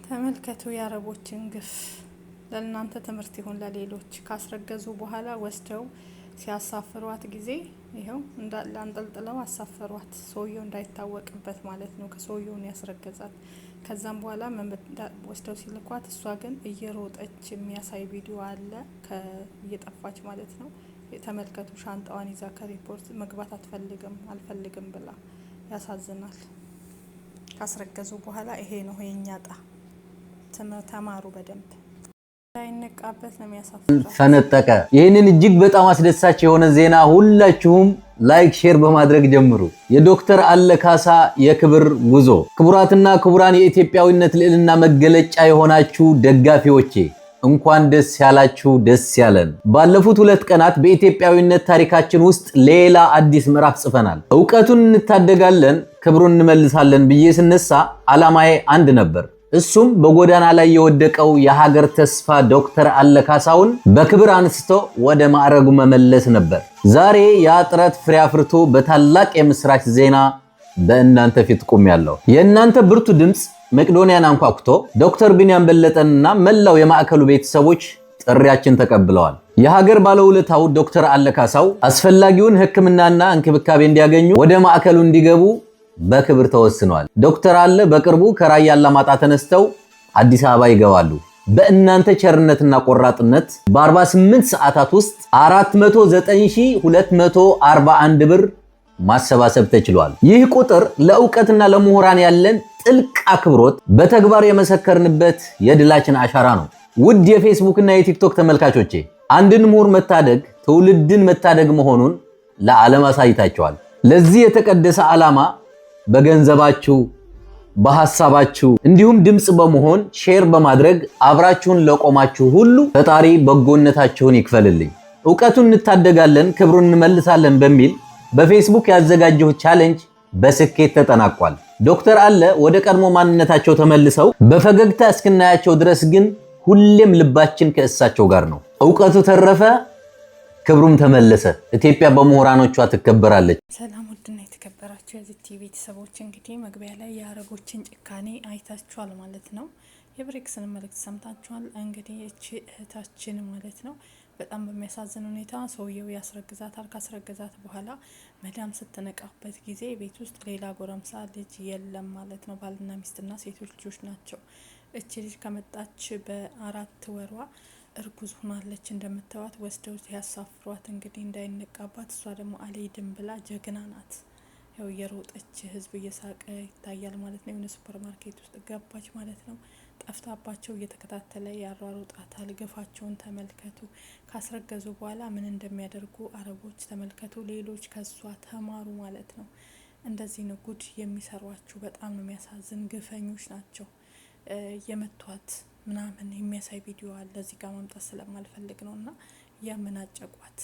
ተመልከቱ የአረቦችን ግፍ ለእናንተ ትምህርት ይሁን ለሌሎች ካስረገዙ በኋላ ወስደው ሲያሳፍሯት ጊዜ ይሄው እንዳለ አንጠልጥለው አሳፈሯት ሰውየው እንዳይታወቅበት ማለት ነው ከሰውየውን ያስረገዛት ከዛም በኋላ ወስደው ሲልኳት እሷ ግን እየሮጠች የሚያሳይ ቪዲዮ አለ እየጠፋች ማለት ነው ተመልከቱ ሻንጣዋን ይዛ ከሪፖርት መግባት አልፈልግም ብላ ያሳዝናል ካስረገዙ በኋላ ይሄ ነው የኛጣ ተማሩ በደንብ እንዳይነቃበት ነው የሚያሳፍረው ፈነጠቀ ይሄንን እጅግ በጣም አስደሳች የሆነ ዜና ሁላችሁም ላይክ ሼር በማድረግ ጀምሩ የዶክተር አለካሳ የክብር ጉዞ ክቡራትና ክቡራን የኢትዮጵያዊነት ልዕልና መገለጫ የሆናችሁ ደጋፊዎቼ እንኳን ደስ ያላችሁ ደስ ያለን ባለፉት 2 ቀናት በኢትዮጵያዊነት ታሪካችን ውስጥ ሌላ አዲስ ምዕራፍ ጽፈናል ዕውቀቱን እንታደጋለን ክብሩን እንመልሳለን ብዬ ስነሳ አላማዬ አንድ ነበር እሱም በጎዳና ላይ የወደቀው የሀገር ተስፋ ዶክተር አለካሳውን በክብር አንስቶ ወደ ማዕረጉ መመለስ ነበር ዛሬ ያ ጥረት ፍሬ አፍርቶ በታላቅ የምስራች ዜና በእናንተ ፊት ቆሜያለሁ የእናንተ ብርቱ ድምጽ መቅዶኒያን አንኳኩቶ ዶክተር ቢንያም በለጠንና መላው የማዕከሉ ቤተሰቦች ጥሪያችን ተቀብለዋል የሀገር ባለውለታው ዶክተር አለካሳው አስፈላጊውን ሕክምናና እንክብካቤ እንዲያገኙ ወደ ማዕከሉ እንዲገቡ በክብር ተወስኗል ዶክተር አለ በቅርቡ ከራያ አላማጣ ተነስተው አዲስ አበባ ይገባሉ በእናንተ ቸርነትና ቆራጥነት በ48 ሰዓታት ውስጥ 409241 ብር ማሰባሰብ ተችሏል ይህ ቁጥር ለዕውቀትና ለምሁራን ያለን ጥልቅ አክብሮት በተግባር የመሰከርንበት የድላችን አሻራ ነው ውድ የፌስቡክ እና የቲክቶክ ተመልካቾቼ አንድን ምሁር መታደግ ትውልድን መታደግ መሆኑን ለዓለም አሳይታችኋል ለዚህ የተቀደሰ ዓላማ በገንዘባችሁ በሐሳባችሁ እንዲሁም ድምጽ በመሆን ሼር በማድረግ አብራችሁን ለቆማችሁ ሁሉ ፈጣሪ በጎነታችሁን ይክፈልልኝ ዕውቀቱን እንታደጋለን ክብሩን እንመልሳለን በሚል በፌስቡክ ያዘጋጀው ቻሌንጅ በስኬት ተጠናቋል ዶክተር አለ ወደ ቀድሞ ማንነታቸው ተመልሰው በፈገግታ እስክናያቸው ድረስ ግን ሁሌም ልባችን ከእሳቸው ጋር ነው ዕውቀቱ ተረፈ ክብሩም ተመለሰ ኢትዮጵያ በመሆራኖቿ ትከበራለች ሰላም ወድና የተከበራችሁ የዚህ ቲቪ ቤተሰቦች እንግዲህ መግቢያ ላይ የአረቦችን ጭካኔ አይታችኋል ማለት ነው የብሬክስን መልእክት ሰምታችኋል እንግዲህ እቺ እህታችን ማለት ነው በጣም በሚያሳዝን ሁኔታ ሰውየው ያስረግዛታል ካስረገዛት በኋላ መዳም ስትነቃበት ጊዜ ቤት ውስጥ ሌላ ጎረምሳ ልጅ የለም ማለት ነው ባልና ሚስትና ሴቶች ልጆች ናቸው እቺ ልጅ ከመጣች በ4 ወሯ እርጉዝ ሆናለች እንደምታዩት ወስደው ያሳፍሯት እንግዲህ እንዳይነቃባት እሷ ደግሞ አልሄድም ብላ ጀግና ናት ያው የሮጠች ህዝብ እየሳቀ ይታያል ማለት ነው የሆነ ሱፐርማርኬት ውስጥ ገባች ማለት ነው ጠፍታባቸው እየተከታተለ ያሯሩጣታል ግፋቸውን ተመልከቱ ካስረገዙ በኋላ ምን እንደሚያደርጉ አረቦች ተመልከቱ ሌሎች ከሷ ተማሩ ማለት ነው እንደዚህ ነው ጉድ የሚሰሯችሁ በጣም ነው የሚያሳዝን ግፈኞች ናቸው የመቷት ምናምን የሚያሳይ ቪዲዮ አለ እዚህ ጋር ማምጣት ስለማልፈልግ ነውና ያመናጨቋት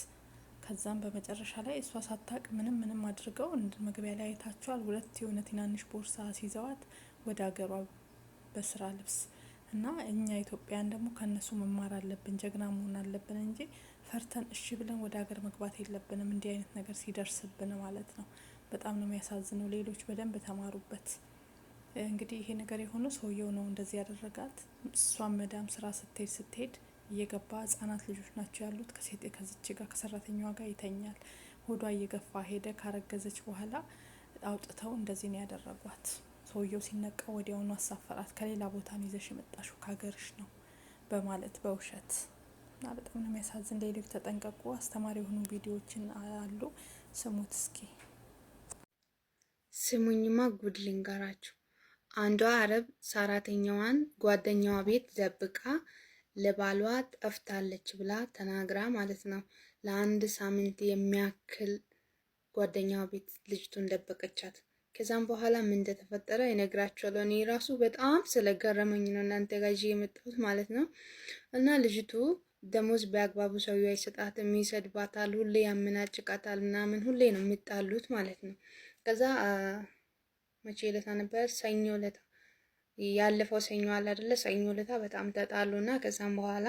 ከዛም በመጨረሻ ላይ እሷ ሳታቅ ምንም አድርገው መግቢያ ላይ አይታችኋል 2 የሆነ ትናንሽ ቦርሳ ሲዘዋት ወደ ሀገሯ በስራ ልብስ እና እኛ ኢትዮጵያን ደግሞ ከነሱ መማር አለብን ጀግና መሆን አለብን እንጂ ፈርተን እሺ ብለን ወደ ሀገር መግባት የለብንም እንዲህ አይነት ነገር ሲደርስብን ማለት ነው በጣም ነው የሚያሳዝነው ሌሎች በደንብ ተማሩበት እንግዲህ ይሄ ነገር የሆነው ሰውየው ነው እንደዚህ ያደረጋት እሷም መዳም ስራ ስትሄድ እየገባ ህጻናት ልጆች ናቸው ያሉት ከዚች ጋር ከሰራተኛዋ ጋር ይተኛል ሆዷ እየገፋ ሄደ ካረገዘች በኋላ አውጥተው እንደዚህ ነው ያደረጓት ሰውየው ሲነቃ ወዲያውኑ አሳፈራት ከሌላ ቦታ ነው ይዘሽ የመጣሽው ከሀገርሽ ነው በማለት በውሸት እና በጣም ነው የሚያሳዝን ሌሎች ተጠንቀቁ አስተማሪ የሆኑ ቪዲዮዎችን አሉ ስሙት እስኪ ስሙኝማ ጉድ ልንገራችሁ አንዷ አረብ ሰራተኛዋን ጓደኛዋ ቤት ደብቃ ለባሏ ጠፍታለች ብላ ተናግራ ማለት ነው ለአንድ ሳምንት የሚያክል ጓደኛዋ ቤት ልጅቱን ደበቀቻት ከዛም በኋላ ምን እንደተፈጠረ ይነግራችኋለሁ እኔ ራሱ በጣም ስለገረመኝ ነው እናንተ ጋር የመጣሁት ማለት ነው እና ልጅቱ ደሞዝ በአግባቡ ሰውዬው አይሰጣትም ይሰድባታል ሁሌ ያመናጭቃታል ምናምን ሁሌ ነው የሚጣሉት ማለት ነው ከዛ መቼ ለታ ነበር ሰኞ ለታ ያለፈው ሰኞ አለ አይደለ ሰኞ ለታ በጣም ተጣሉና ከዛም በኋላ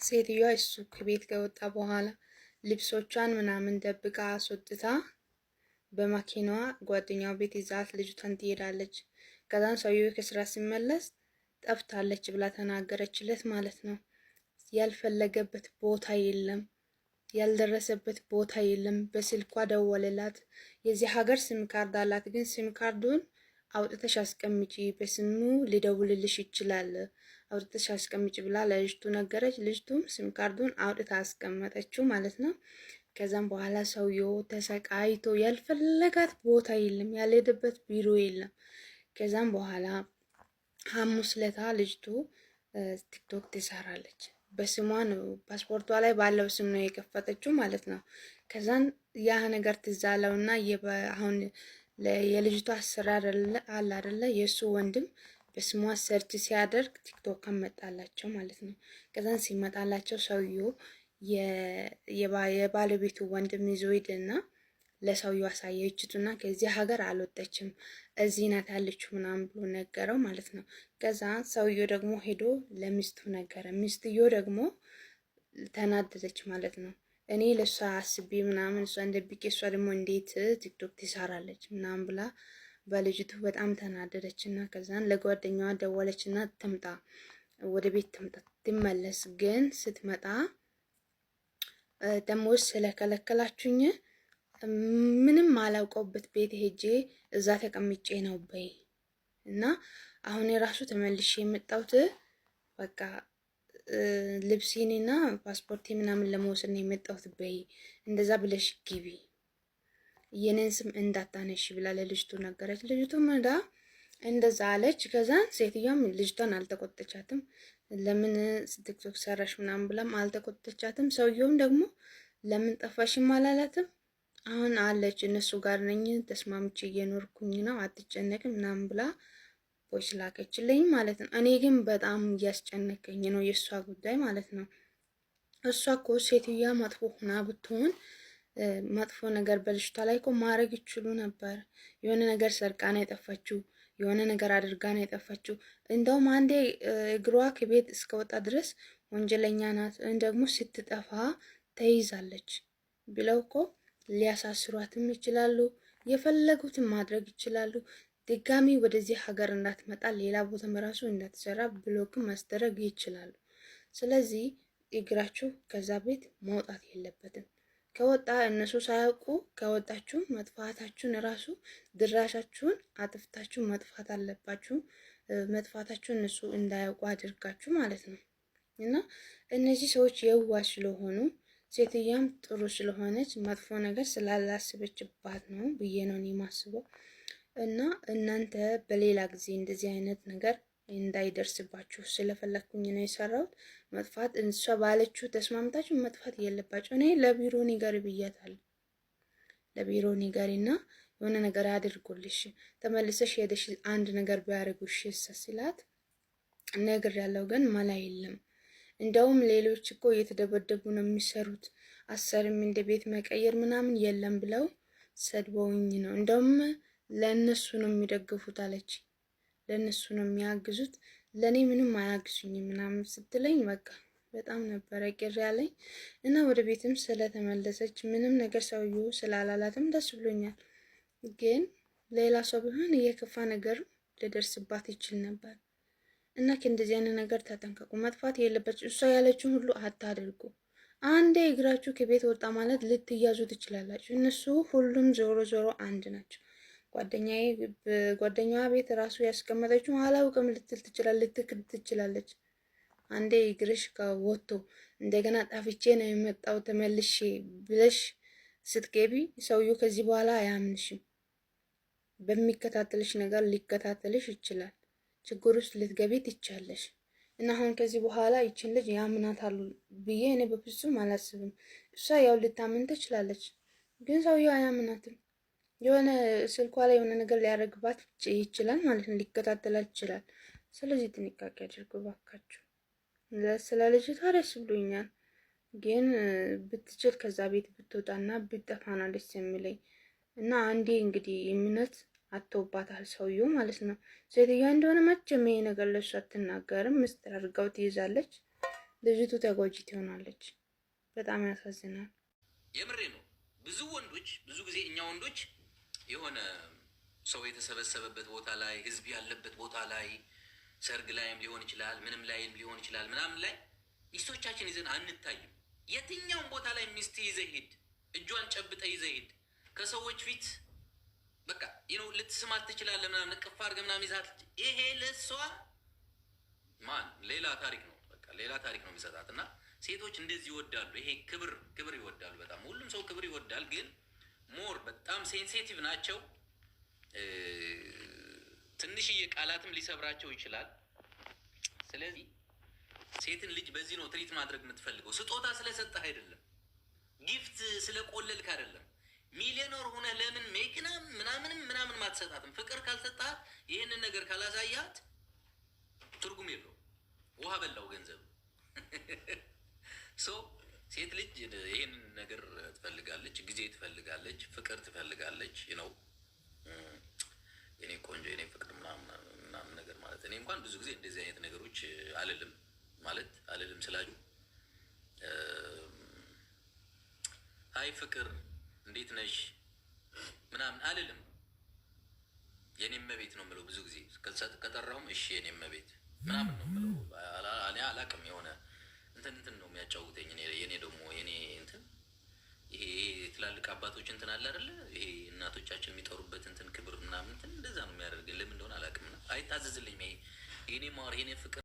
ሴትዮዋ እሱ ከቤት ከወጣ በኋላ ልብሶቿን ምናምን ደብቃ አስወጥታ በማኪናዋ ጓደኛው ቤት ይዛት ልጅቷን ትሄዳለች ከዛን ሰውየው ከስራ ሲመለስ ጠፍታለች ብላ ተናገረችለት ማለት ነው። ያልፈለገበት ቦታ የለም፣ ያልደረሰበት ቦታ የለም። በስልኳ ደወለላት። የዚህ ሀገር ሲም ካርድ አላት፣ ግን ሲም ካርዱን አውጥተሽ አስቀምጪ፣ በስሙ ሊደውልልሽ ይችላል፣ አውጥተሽ አስቀምጪ ብላ ለልጅቱ ነገረች። ልጅቱም ሲም ካርዱን አውጥታ አስቀመጠችው ማለት ነው። ከዛም በኋላ ሰውየው ተሰቃይቶ ያልፈለጋት ቦታ የለም፣ ያልሄደበት ቢሮ የለም። ከዛም በኋላ ሐሙስ ለታ ልጅቱ ቲክቶክ ትሰራለች። በስሟ ነው፣ ፓስፖርቷ ላይ ባለው ስም ነው የከፈተችው ማለት ነው። ከዛን ያ ነገር ትዛለውና አሁን የልጅቷ አሰራር አለ አይደለ፣ የሱ ወንድም በስሟ ሰርች ሲያደርግ ቲክቶክ መጣላቸው ማለት ነው። ከዛን ሲመጣላቸው ሰውየው የባለቤቱ ወንድም ይዞ ሄደና ለሰውየው አሳየችቱና ከዚህ ሀገር አልወጣችም እዚህ ናት ያለችው ምናምን ብሎ ነገረው ማለት ነው። ከዛ ሰውየው ደግሞ ሄዶ ለሚስቱ ነገረ። ሚስትዮ ደግሞ ተናደደች ማለት ነው። እኔ ለሷ አስቤ ምናምን እሷ እንደብቄ እሷ ደግሞ እንዴት ቲክቶክ ትሰራለች ምናምን ብላ በልጅቱ በጣም ተናደደችና ከዛን ለጓደኛዋ ደወለችና ትምጣ ወደ ቤት ትምጣ ትመለስ። ግን ስትመጣ ደሞዝ ስለከለከላችሁኝ ምንም አላውቀውበት ቤት ሄጄ እዛ ተቀምጬ ነው በይ እና አሁን የራሱ ተመልሼ የመጣሁት በቃ ልብሴንና ፓስፖርቴ ምናምን ለመውሰድ ነው የመጣሁት በይ፣ እንደዛ ብለሽ ግቢ፣ የኔን ስም እንዳታነሺ ብላ ለልጅቱ ነገረች። ልጅቱ መዳ እንደዛ አለች። ከዛን ሴትዮዋም ልጅቷን አልተቆጠቻትም። ለምን ቲክቶክ ሰራሽ ምናምን ብላም አልተቆጠቻትም። ሰውየውም ደግሞ ለምን ጠፋሽም አላላትም። አሁን አለች እነሱ ጋር ነኝ ተስማምቼ እየኖርኩኝ ነው አትጨነቅም ምናምን ብላ ቮይስ ላከችልኝ ማለት ነው። እኔ ግን በጣም እያስጨነቀኝ ነው የእሷ ጉዳይ ማለት ነው። እሷ እኮ ሴትዮዋ መጥፎ ሆና ብትሆን መጥፎ ነገር በልጅቷ ላይ እኮ ማድረግ ይችሉ ነበር። የሆነ ነገር ሰርቃ ነው የጠፋችው፣ የሆነ ነገር አድርጋ ነው የጠፋችው። እንደውም አንዴ እግሯ ከቤት እስከወጣ ድረስ ወንጀለኛ ናት፣ ደግሞ ስትጠፋ ተይዛለች ብለው እኮ ሊያሳስሯትም ይችላሉ። የፈለጉትን ማድረግ ይችላሉ። ድጋሚ ወደዚህ ሀገር እንዳትመጣ ሌላ ቦታ መራሱ እንዳትሰራ ብሎክም ማስደረግ ይችላሉ። ስለዚህ እግራችሁ ከዛ ቤት መውጣት የለበትም። ከወጣ እነሱ ሳያውቁ ከወጣችሁ መጥፋታችሁን ራሱ ድራሻችሁን አጥፍታችሁ መጥፋት አለባችሁ። መጥፋታችሁ እነሱ እንዳያውቁ አድርጋችሁ ማለት ነው። እና እነዚህ ሰዎች የዋህ ስለሆኑ ሴትያም ጥሩ ስለሆነች መጥፎ ነገር ስላላስበችባት ነው ብዬ ነው እኔ ማስበው። እና እናንተ በሌላ ጊዜ እንደዚህ አይነት ነገር እንዳይደርስባችሁ ስለፈለኩኝ ነው የሰራሁት። መጥፋት እሷ ባለችው ተስማምታችሁ መጥፋት የለባችሁ። እኔ ለቢሮ ንገሪ ብያታለሁ። ለቢሮ ንገሪና የሆነ ነገር አድርጎልሽ ተመልሰሽ ሄደሽ አንድ ነገር ቢያደርጉሽ ሲላት ነገር ያለው ግን መላ የለም። እንደውም ሌሎች እኮ እየተደበደቡ ነው የሚሰሩት፣ አሰርም እንደ ቤት መቀየር ምናምን የለም ብለው ሰድበውኝ ነው። እንደውም ለእነሱ ነው የሚደግፉት አለች። ለእነሱ ነው የሚያግዙት፣ ለእኔ ምንም አያግዙኝ ምናምን ስትለኝ በቃ በጣም ነበረ ቅር ያለኝ እና ወደ ቤትም ስለተመለሰች ምንም ነገር ሰውዬው ስላላላትም ደስ ብሎኛል። ግን ሌላ ሰው ቢሆን እየከፋ ነገር ሊደርስባት ይችል ነበር። እና ከእንደዚህ አይነት ነገር ተጠንቀቁ። መጥፋት የለባችሁ። እሷ ያለችውን ሁሉ አታድርጉ። አንዴ እግራችሁ ከቤት ወጣ ማለት ልትያዙ ትችላላችሁ። እነሱ ሁሉም ዞሮ ዞሮ አንድ ናቸው። ጓደኛዋ ቤት ራሱ ያስቀመጠችው አላውቅም ልትል ትችላለች፣ ልትክድ ትችላለች። አንዴ እግርሽ ከወጥቶ እንደገና ጣፍቼ ነው የመጣው ተመልሼ ብለሽ ስትገቢ ሰውየው ከዚህ በኋላ አያምንሽም። በሚከታተልሽ ነገር ሊከታተልሽ ይችላል። ችግር ውስጥ ልትገቢ ትቻለሽ። እና አሁን ከዚህ በኋላ ይችን ልጅ ያምናታሉ ብዬ እኔ በፍጹም አላስብም። እሷ ያው ልታምን ትችላለች፣ ግን ሰውየው አያምናትም። የሆነ ስልኳ ላይ የሆነ ነገር ሊያደርግባት ይችላል ማለት ነው፣ ሊከታተላት ይችላል። ስለዚህ ጥንቃቄ አድርጉ ባካችሁ። ስለ ልጅቷ ደስ ብሎኛል፣ ግን ብትችል ከዛ ቤት ብትወጣና ብትጠፋና ደስ የሚለኝ እና አንዴ እንግዲህ እምነት አተውባታል ሰውየው ማለት ነው። ሴትዮዋ እንደሆነ መቼም ይሄ ነገር ለሷ አትናገርም፣ ምስጢር አድርጋው ትይዛለች። ልጅቱ ተጎጂ ትሆናለች። በጣም ያሳዝናል። የምሬ ነው። ብዙ ወንዶች ብዙ ጊዜ እኛ ወንዶች የሆነ ሰው የተሰበሰበበት ቦታ ላይ ህዝብ ያለበት ቦታ ላይ ሰርግ ላይም ሊሆን ይችላል፣ ምንም ላይም ሊሆን ይችላል። ምናምን ላይ ሚስቶቻችን ይዘን አንታይም። የትኛውም ቦታ ላይ ሚስት ይዘህ ሂድ፣ እጇን ጨብጠ ይዘህ ሂድ። ከሰዎች ፊት በቃ ልትስማት ትችላለህ፣ ምናምን እቅፍ አድርገህ ምናምን ይዛት። ይሄ ለሷ ሌላ ታሪክ ነው። በቃ ሌላ ታሪክ ነው የሚሰጣት። እና ሴቶች እንደዚህ ይወዳሉ። ይሄ ክብር ይወዳሉ በጣም። ሁሉም ሰው ክብር ይወዳል፣ ግን ሞር በጣም ሴንሲቲቭ ናቸው። ትንሽዬ ቃላትም ሊሰብራቸው ይችላል። ስለዚህ ሴትን ልጅ በዚህ ነው ትሪት ማድረግ የምትፈልገው። ስጦታ ስለሰጠህ አይደለም፣ ጊፍት ስለቆለልክ አይደለም። ሚሊዮነር ሆነህ ለምን መኪና ምናምን ማትሰጣትም? ፍቅር ካልሰጣት፣ ይህንን ነገር ካላሳያት ትርጉም የለው። ውሃ በላው ገንዘብ። ሶ ሴት ልጅ ይህንን ነገር ትፈልጋለች፣ ጊዜ ትፈልጋለች፣ ፍቅር ትፈልጋለች። ነው የኔ ቆንጆ የኔ ፍቅር ምናምን ነገር ማለት። እኔ እንኳን ብዙ ጊዜ እንደዚህ አይነት ነገሮች አልልም ስላሉ ሀይ ፍቅር እንዴት ነሽ ምናምን አልልም። የኔም መቤት ነው የምለው ብዙ ጊዜ ከጠራሁም እሺ የኔም መቤት ምናምን ነው የምለው። እኔ አላቅም፣ የሆነ እንትን ነው የሚያጫውተኝ። የኔ ደግሞ የኔ እንትን ይሄ ትላልቅ አባቶች እንትን አለ አይደለ? ይሄ እናቶቻችን የሚጠሩበት እንትን ክብር ምናምን እንትን እንደዛ ነው የሚያደርገኝ። ለምን እንደሆነ አላቅም። አይታዘዝልኝም። ይሄ የኔ ማር የኔ ፍቅር